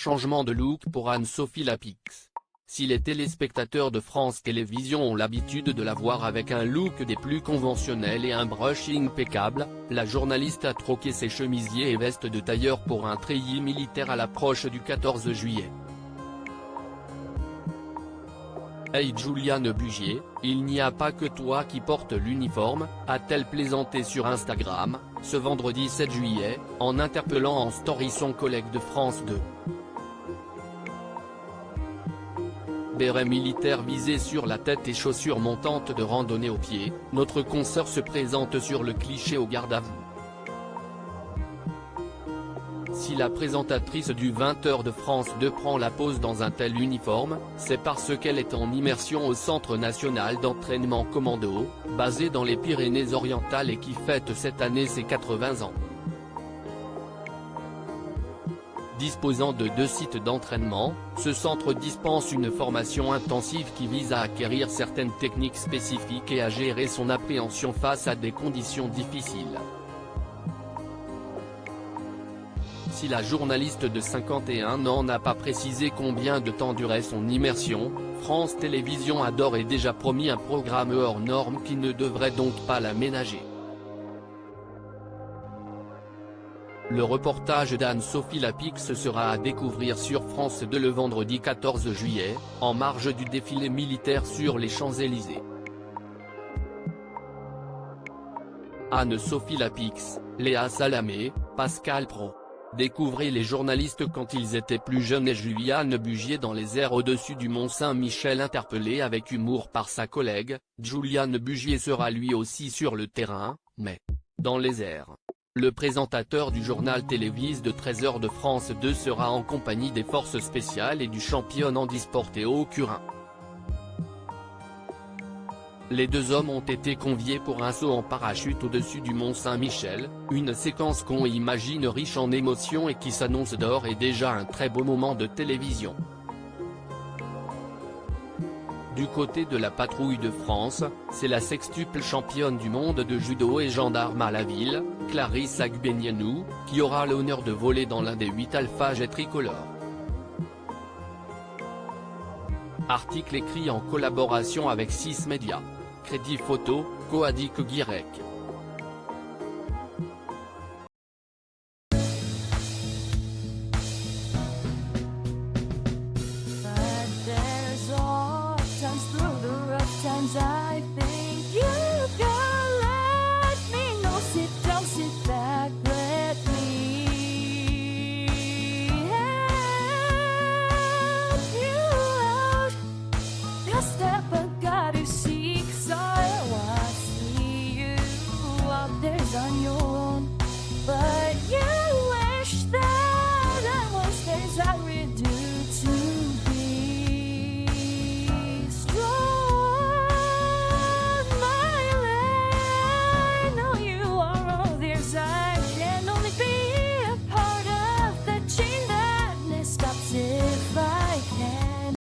Changement de look pour Anne-Sophie Lapix. Si les téléspectateurs de France Télévisions ont l'habitude de la voir avec un look des plus conventionnels et un brush impeccable, la journaliste a troqué ses chemisiers et vestes de tailleur pour un treillis militaire à l'approche du 14 juillet. Hey Juliane Bugier, il n'y a pas que toi qui portes l'uniforme, a-t-elle plaisanté sur Instagram, ce vendredi 7 juillet, en interpellant en story son collègue de France 2. Béret militaire visé sur la tête et chaussures montantes de randonnée aux pieds, notre consoeur se présente sur le cliché au garde à vous. Si la présentatrice du 20h de France 2 prend la pose dans un tel uniforme, c'est parce qu'elle est en immersion au Centre national d'entraînement commando, basé dans les Pyrénées-Orientales et qui fête cette année ses 80 ans. Disposant de 2 sites d'entraînement, ce centre dispense une formation intensive qui vise à acquérir certaines techniques spécifiques et à gérer son appréhension face à des conditions difficiles. Si la journaliste de 51 ans n'a pas précisé combien de temps durait son immersion, France Télévisions a d'ores et déjà promis un programme hors norme qui ne devrait donc pas la ménager. Le reportage d'Anne-Sophie Lapix sera à découvrir sur France 2 le vendredi 14 juillet, en marge du défilé militaire sur les Champs-Élysées. Anne-Sophie Lapix, Léa Salamé, Pascal Praud. Découvrez les journalistes quand ils étaient plus jeunes et Juliane Bugier dans les airs au-dessus du Mont Saint-Michel interpellée avec humour par sa collègue. Juliane Bugier sera lui aussi sur le terrain, mais dans les airs. Le présentateur du journal télévisé de 13h de France 2 sera en compagnie des forces spéciales et du champion handisport Théo Curin. Les 2 hommes ont été conviés pour un saut en parachute au-dessus du Mont Saint-Michel, une séquence qu'on imagine riche en émotions et qui s'annonce d'ores et déjà un très beau moment de télévision. Du côté de la patrouille de France, c'est la sextuple championne du monde de judo et gendarme à la ville, Clarisse Agbenienou, qui aura l'honneur de voler dans l'un des 8 Alpha Jet tricolores. Article écrit en collaboration avec 6 médias. Crédit photo, Coadic Guirec.